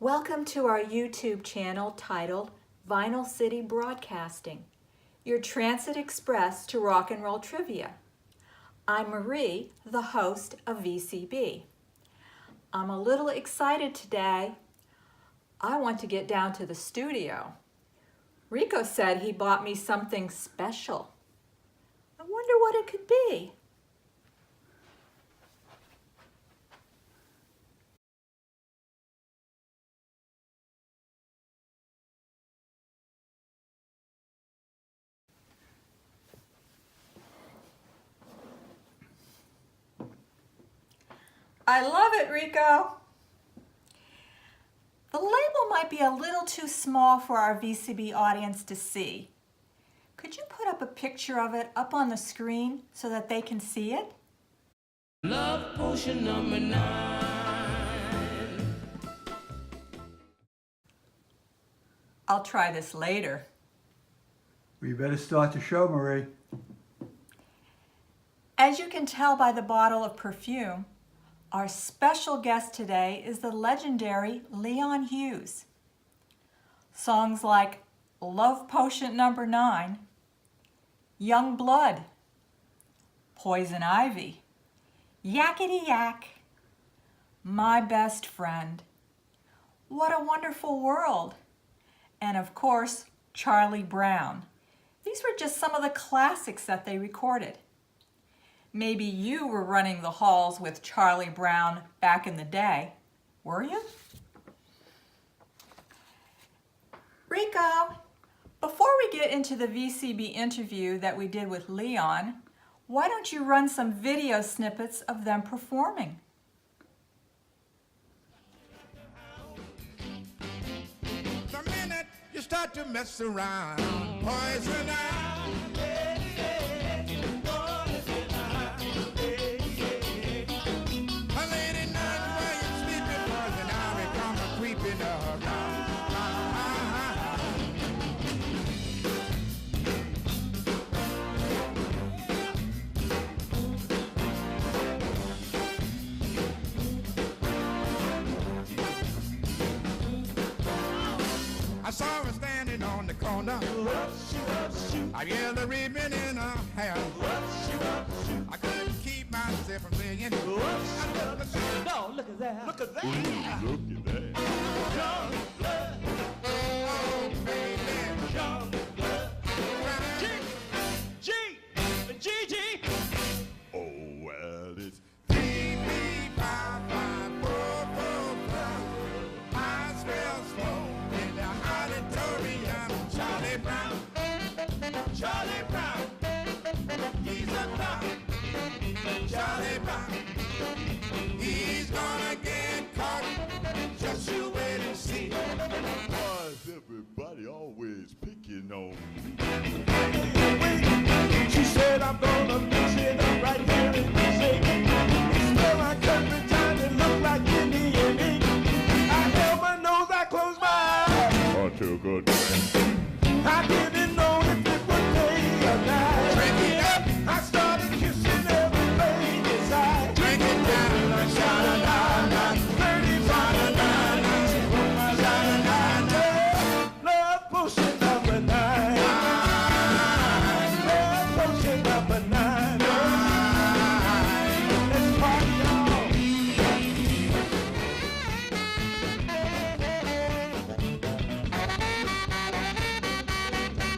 Welcome to our YouTube channel titled Vinyl City Broadcasting, your transit express to rock and roll trivia. I'm Marie, the host of VCB. I'm a little excited today. I want to get down to the studio. Rico said he bought me something special. I wonder what it could be. I love it, Rico. The label might be a little too small for our VCB audience to see. Could you put up a picture of it up on the screen so that they can see it? Love potion number 9. I'll try this later. We better start the show, Marie. As you can tell by the bottle of perfume, our special guest today is the legendary Leon Hughes. Songs like Love Potion Number 9, Young Blood, Poison Ivy, Yakety Yak, My Best Friend, What a Wonderful World, and of course, Charlie Brown. These were just some of the classics that they recorded. Maybe you were running the halls with Charlie Brown back in the day, were you? Rico, before we get into the VCB interview that we did with Leon, why don't you run some video snippets of them performing? The minute you start to mess around, poison ivy. I saw her standing on the corner. I hear the ribbon in her hair. I couldn't keep myself from singing. No, look at that. Look at that. Look at that. Young blood. Oh, baby. Young blood. G. Oh, well, it's 3, 3, 5, 5, 4, 4, 5. I smell smoke in the auditorium. Charlie Brown. Charlie Brown. He's a clown. Charlie Brown. He's gonna get caught. Just you wait and see. Why is everybody always picking on me? She said I'm gonna mix it up right here in the sink. It smell like country time, it look like Indian ink. I held my nose, I closed my eyes. I took a drink. I didn't know if it would day or night. Drink it up. I started kissing every lady's eye. Drink it down, like sha-la-la-la. 30-sha-la-la-la. Sha-la-la-la. Love potion number 9. Love potion number 9. Let's party on.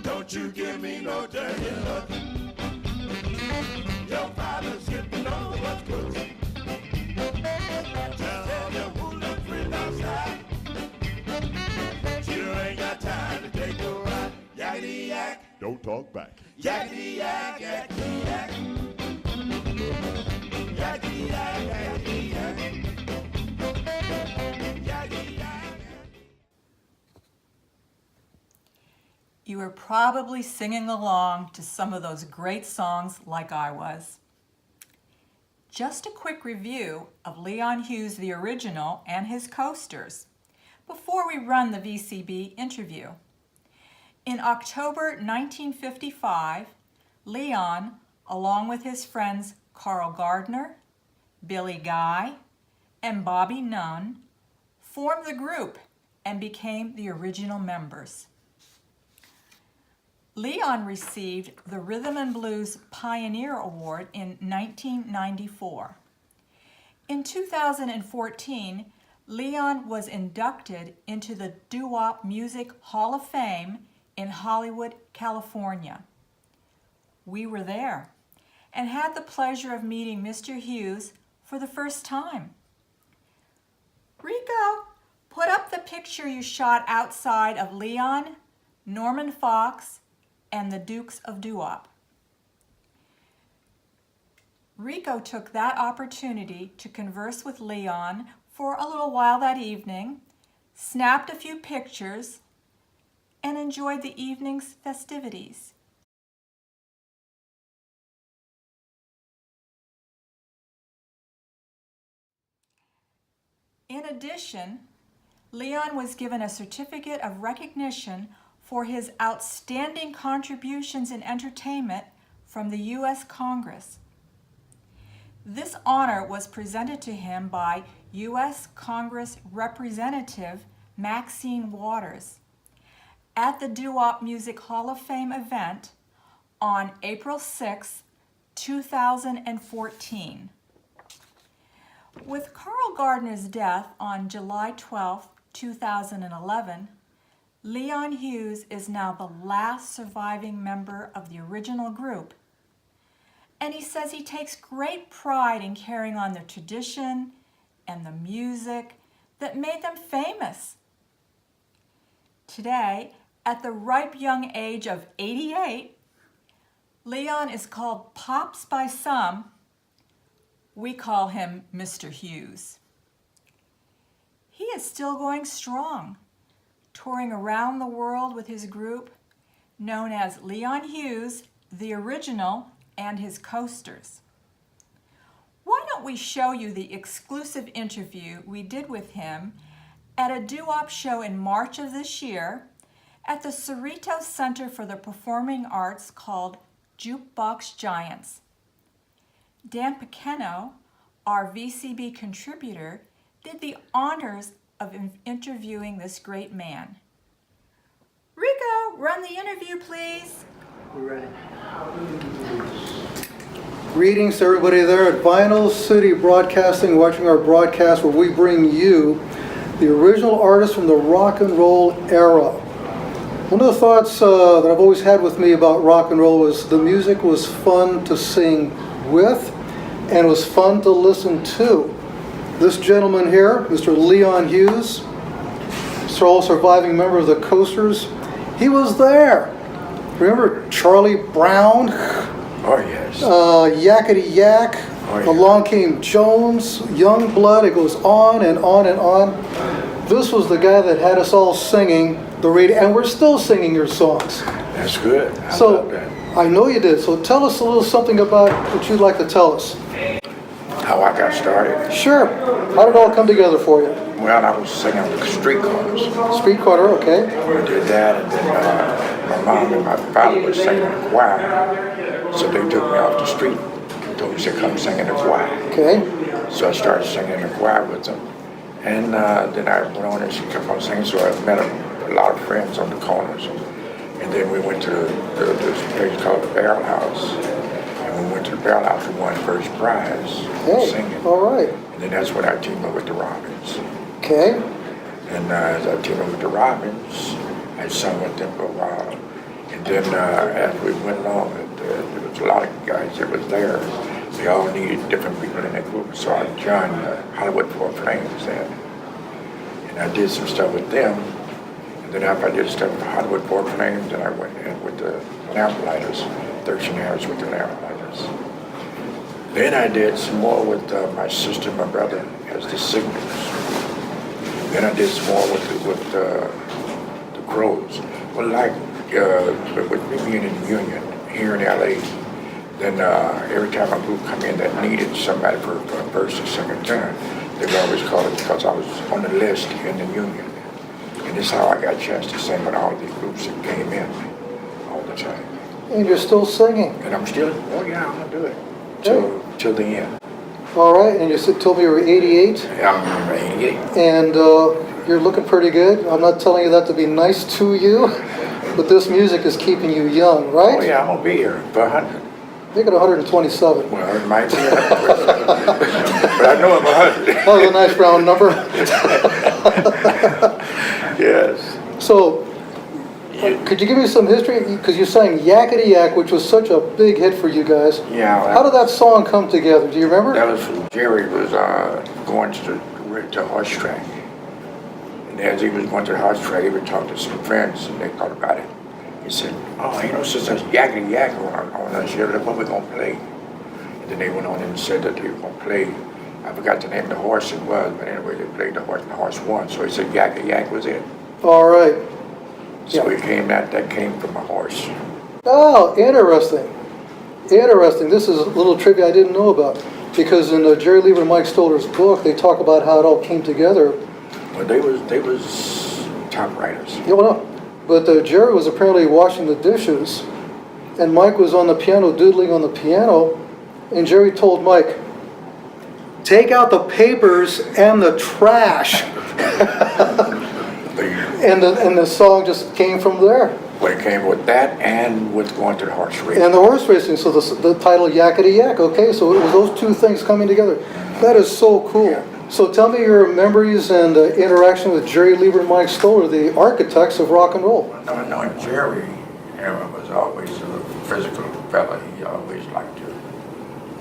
Don't you give me no dirty look. Your father's skipping over what's good. Tell them who look free outside. You ain't got time to take a ride. Yakety yak, Don't talk back. yakety yak, yakety yak. Yakety yak, yakety yak. Yakety yak. You were probably singing along to some of those great songs like I was. Just a quick review of Leon Hughes, the original, and his coasters before we run the VCB interview. In October 1955, Leon, along with his friends Carl Gardner, Billy Guy, and Bobby Nunn, formed the group and became the original members. Leon received the Rhythm and Blues Pioneer Award in 1994. In 2014, Leon was inducted into the Doo-Wop Music Hall of Fame in Hollywood, California. We were there and had the pleasure of meeting Mr. Hughes for the first time. Rico, put up the picture you shot outside of Leon, Norman Fox, and the Dukes of Doo-Wop. Rico took that opportunity to converse with Leon for a little while that evening, snapped a few pictures, and enjoyed the evening's festivities. In addition, Leon was given a certificate of recognition for his outstanding contributions in entertainment from the U.S. Congress. This honor was presented to him by U.S. Congress Representative Maxine Waters at the Doo-Wop Music Hall of Fame event on April 6, 2014. With Carl Gardner's death on July 12, 2011, Leon Hughes is now the last surviving member of the original group. And he says he takes great pride in carrying on the tradition and the music that made them famous. Today, at the ripe young age of 88, Leon is called Pops by some. We call him Mr. Hughes. He is still going strong, touring around the world with his group, known as Leon Hughes, the Original, and his coasters. Why don't we show you the exclusive interview we did with him at a doo-wop show in March of this year at the Cerritos Center for the Performing Arts called Jukebox Giants. Dan Pequeno, our VCB contributor, did the honors of interviewing this great man. Rico, run the interview, please. We're ready. Greetings to everybody there at Vinyl City Broadcasting, watching our broadcast where we bring you the original artists from the rock and roll era. One of the thoughts that I've always had with me about rock and roll was the music was fun to sing with and it was fun to listen to. This gentleman here, Mr. Leon Hughes, sole surviving member of the Coasters, he was there. Remember Charlie Brown? Oh, yes. Yakety Yak. Oh, yeah. Along Came Jones, Young Blood. It goes on and on and on. This was the guy that had us all singing the radio, and we're still singing your songs. That's good. I love that. I know you did. So tell us a little something about what you'd like to tell us. How I got started? Sure. How did it all come together for you? Well, I was singing the street corners. Street corner, okay. We did that, and then my mom and my father were singing in the choir. So they took me off the street and told me to come sing in the choir. Okay. So I started singing in the choir with them. And then I went on and she kept on singing, so I met a lot of friends on the corners. And then we went to this place called the Barrel House. And we went to the Barrel House and won first prize Hey, singing. all right. And then that's when I teamed up with the Robins. Okay. And as I teamed up with the Robins, I sung with them for a while. And then as we went along, there was a lot of guys that was there. They all needed different people in that group. So I joined Hollywood Four Flames then. And I did some stuff with them. And then after I did stuff with Hollywood Four Flames, then I went in with the Lamplighters, 13 hours with the Lamplighters. Then I did some more with my sister and my brother as the Signals. Then I did some more with the Crows. Well, like with me being in the Union here in LA, then every time a group come in that needed somebody for a first or second tenor, they would always call it because I was on the list in the Union. And this is how I got a chance to sing with all these groups that came in all the time. And you're still singing. And I'm still, oh yeah, I'm gonna do it till the end. All right. And you told me you were 88. I'm 88. And you're looking pretty good. I'm not telling you that to be nice to you, but this music is keeping you young, right? Oh yeah, I'm gonna be here for 100. Make it 127. Well, it might be 100, but I know I'm 100. That was a nice round number. Yes. So, could you give me some history? Because you sang Yakety Yak, which was such a big hit for you guys. Yeah. How did that song come together? Do you remember? That was when Jerry was going to the horse track. And as he was going to the horse track, he would talk to some friends, and they thought about it. He said, oh, you know, since there's Yakety Yak on us here, that's what we're going to play. And then they went on and said that they were going to play. I forgot the name of the horse it was, but anyway, they played the horse, and the horse won. So he said Yakety Yak was it. All right. So it came that came from a horse. Oh, interesting. Interesting. This is a little trivia I didn't know about. Because in Jerry Lieber and Mike Stoller's book, they talk about how it all came together. Well, they was top writers. Yeah, well, no. But Jerry was apparently washing the dishes, and Mike was on the piano, doodling on the piano, and Jerry told Mike, take out the papers and the trash. And the song just came from there. Well, it came with that and with going to the horse race. And the horse racing, so the title Yakety Yak, okay, so it was those two things coming together. That is so cool. Yeah. So tell me your memories and interaction with Jerry Lieber and Mike Stoller, the architects of rock and roll. No, Jerry was always a physical fella. He always liked to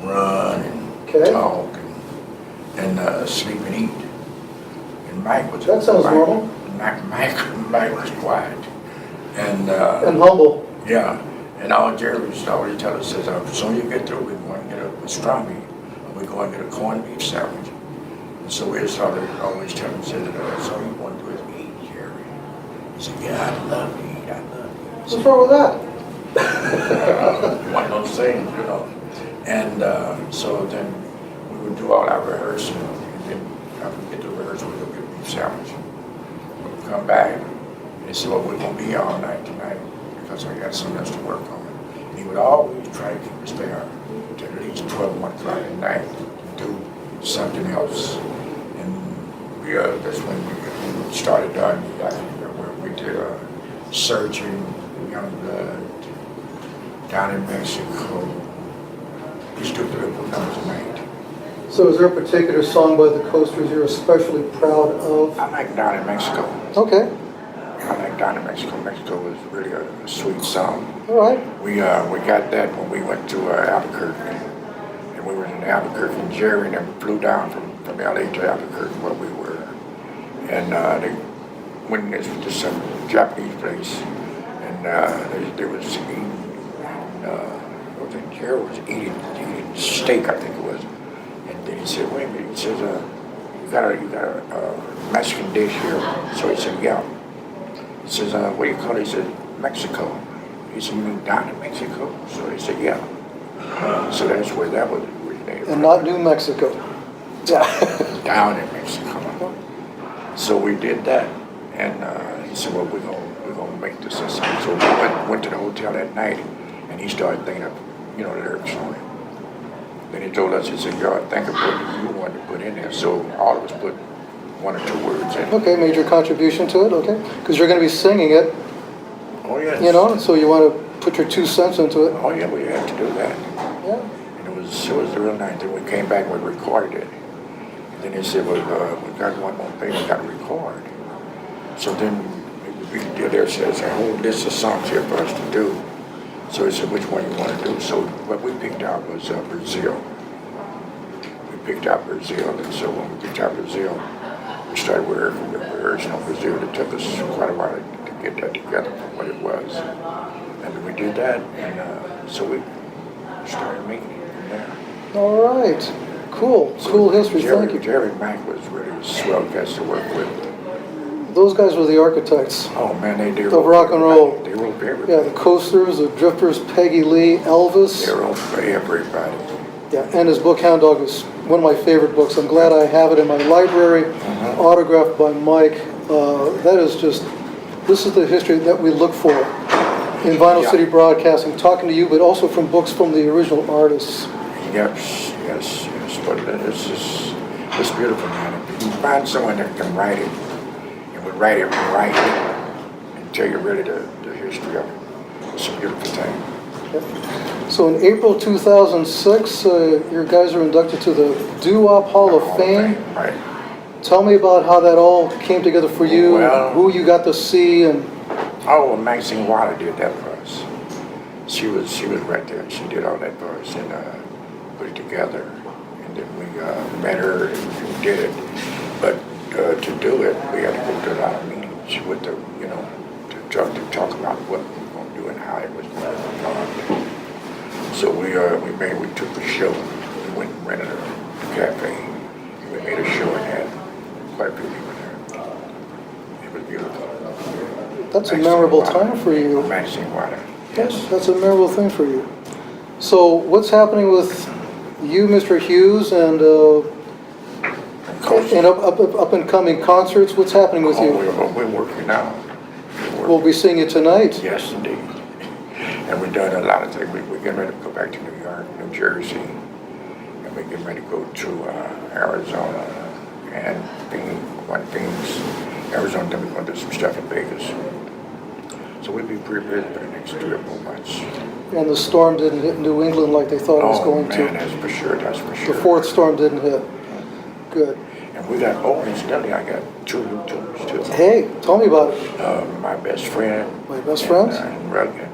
run and talk and sleep and eat. And Mike was... That sounds normal. Mike was quiet. And humble. Yeah. And all Jerry used to always tell us is, as soon as you get through, we're going to get a pastrami, and we're going to get a corned beef sandwich. And so we started always telling him, said, that's all you want to do is eat, Jerry. He said, yeah, I love to eat, I love to eat. What's wrong with that? One of those things, you know. And so then we would do all our rehearsing, and then after we get to rehearsal, we'd go get a beef sandwich. We'd come back, and he said, well, we're going to be here all night tonight because I got something else to work on. And he would always try to keep us there to at least 12, 1 o'clock at night to do something else. And that's when we started where we did searching young blood down in Mexico. We used to do little numbers a night. So is there a particular song by the Coasters you're especially proud of? I like Down in Mexico. Okay. I like Down in Mexico. Mexico was really a sweet song. All right. We got that when we went to Albuquerque. And we were in Albuquerque, and Jerry and them flew down from LA to Albuquerque where we were. And they went to some Japanese place, and they was eating, I think Jerry was eating steak, I think it was. And then he said, wait a minute, he says, you got a Mexican dish here? So he said, yeah. He says, what do you call it? He said, Mexico. He said, you mean down in Mexico? So he said, yeah. So that's where that was originated. And not New Mexico. Yeah. Down in Mexico. So we did that, and he said, well, we're gonna make this a song. So we went to the hotel that night, and he started thinking of, the lyrics on it. Then he told us, he said, y'all think of what you wanted to put in there. So all of us put 1 or 2 words in. Okay, major contribution to it, okay. Because you're going to be singing it, Oh, yes. so you want to put your 2 cents into it. Oh, yeah, we had to do that. Yeah. And it was real nice. Then we came back and we recorded it. And then they said, well, we got one more thing we got to record. So then we did there, says a whole list of songs here for us to do. So he said, which one you want to do? So what we picked out was Brazil. We picked out Brazil, and so when we picked out Brazil, we started rehearsing on Brazil. It took us quite a while to get that together for what it was. And we did that, and so we started making it from there. All right. Cool. So Cool history. Thank you. Jerry and Mike was really swell guys to work with. Those guys were the architects Oh man, they did. of rock and roll. They wrote for everybody. Yeah, the Coasters, the Drifters, Peggy Lee, Elvis. They wrote for everybody. Yeah, and his book Hound Dog is one of my favorite books. I'm glad I have it in my library, autographed by Mike. That is just, this is the history that we look for in Vinyl City Broadcasting, talking to you, but also from books from the original artists. Yes. But it's beautiful, man. If you find someone that can write it, write it right and tell you really the history of it. It's a beautiful thing. So in April 2006, your guys are inducted to the Doo-Wop Hall of Fame. Right. Tell me about how that all came together for you, Well, who you got to see, and oh, Maxine Water did that for us. She was right there. She did all that for us and put it together. And then we met her and did it. But to do it, we had to go to a lot of meetings with the, to talk about what we were going to do and how it was going to be done. So we took a show. We went and rented a cafe. And we made a show and had quite a few people there. It was beautiful. that's a memorable time for you. Maxine Water. Yes, that's a memorable thing for you. So what's happening with you, Mr. Hughes, and up and coming concerts? What's happening with you? We're working now. We'll be seeing you tonight. Yes, indeed. And we've done a lot of things. We're getting ready to go back to New York, New Jersey, and we're getting ready to go to Arizona and Phoenix, Arizona. Then we're going to do some stuff in Vegas. So we'll be pretty busy for the next 3 or 4 months. And the storm didn't hit New England like they thought it was going man, to. that's for sure. That's for sure. The fourth storm didn't hit. Good. And we got, incidentally, I got 2 new tunes too. Hey, tell me about it. My best friend. My best friends? Ragburn.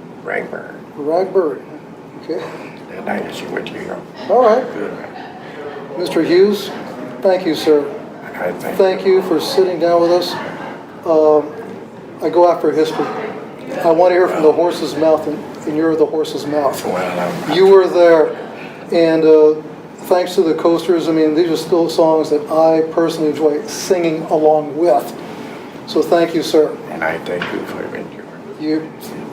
Ragbird. Okay. That night that she went to New York. All right. Good, man. Mr. Hughes, thank you, sir. I Thank you for sitting down with us. I go after history. I want to hear from the horse's mouth, and you're the horse's mouth. Well, You were there, and thanks to the Coasters, I mean, these are still songs that I personally enjoy singing along with. So thank you, sir. and I thank you for your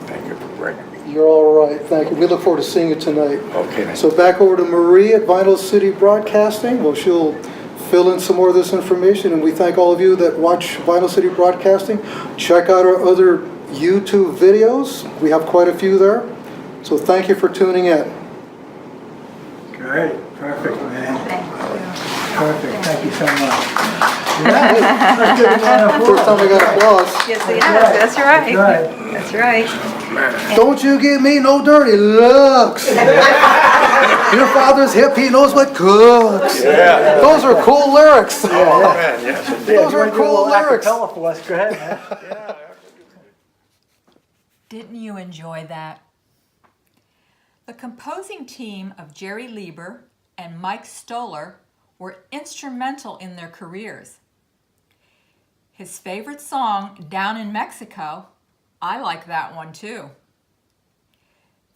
Thank you for bringing me. You're all right. Thank you. We look forward to seeing you tonight. Okay. Then. So back over to Marie at Vinyl City Broadcasting. Well, she'll fill in some more of this information, and we thank all of you that watch Vinyl City Broadcasting. Check out our other YouTube videos. We have quite a few there. So thank you for tuning in. Great, perfect, man. Perfect, thank you so much. Yeah, let's give a man a First time we got applause. Yes, That's right. right. That's right. Don't you give me no dirty looks. Your father's hip, he knows what cooks. Yeah. Those are cool lyrics. Oh, man, yes, indeed. Those are cool lyrics. For us, go ahead, man. Didn't you enjoy that? The composing team of Jerry Lieber and Mike Stoller were instrumental in their careers. His favorite song, Down in Mexico, I like that one too.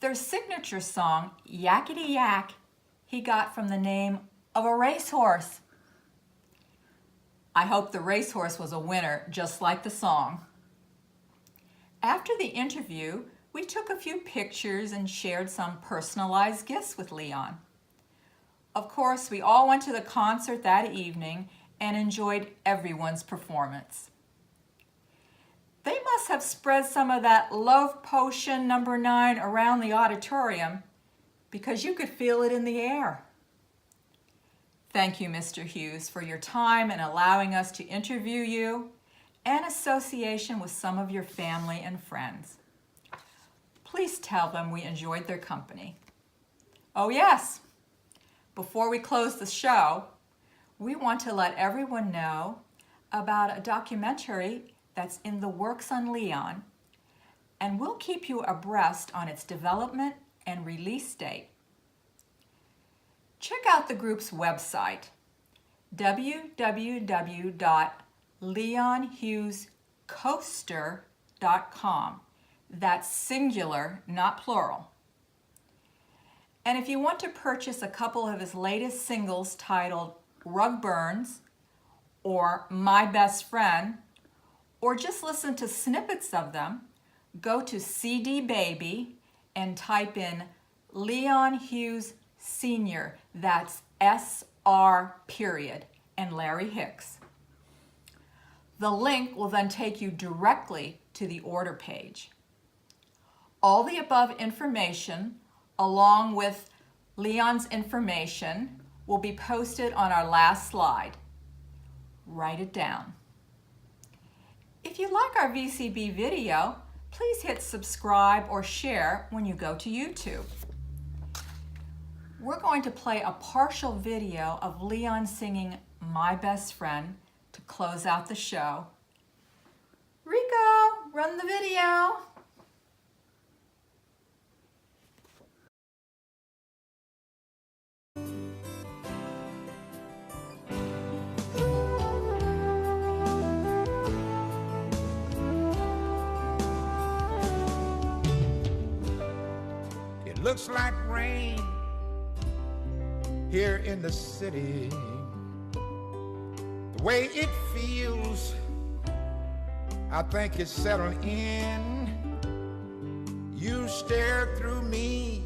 Their signature song, Yakety Yak, he got from the name of a racehorse. I hope the racehorse was a winner, just like the song. After the interview, we took a few pictures and shared some personalized gifts with Leon. Of course, we all went to the concert that evening and enjoyed everyone's performance. They must have spread some of that love potion number 9 around the auditorium because you could feel it in the air. Thank you, Mr. Hughes, for your time and allowing us to interview you and association with some of your family and friends. Please tell them we enjoyed their company. Oh yes, before we close the show, we want to let everyone know about a documentary that's in the works on Leon, and we'll keep you abreast on its development and release date. Check out the group's website, www.leonhughescoaster.com. That's singular, not plural. And if you want to purchase a couple of his latest singles titled Rug Burns or My Best Friend, or just listen to snippets of them, go to CD Baby and type in Leon Hughes Sr., that's SR period, and Larry Hicks. The link will then take you directly to the order page. All the above information, along with Leon's information, will be posted on our last slide. Write it down. If you like our VCB video, please hit subscribe or share when you go to YouTube. We're going to play a partial video of Leon singing My Best Friend to close out the show. Rico, run the video. It looks like rain here in the city. The way it feels, I think it's settled in. You stare through me,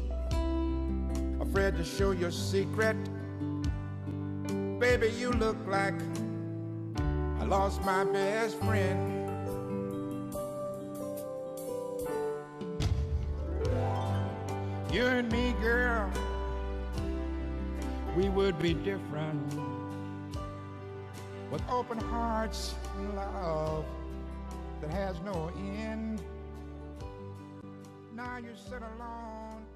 afraid to show your secret. Baby, you look like I lost my best friend. You and me, girl, we would be different, with open hearts and love that has no end. Now you sit alone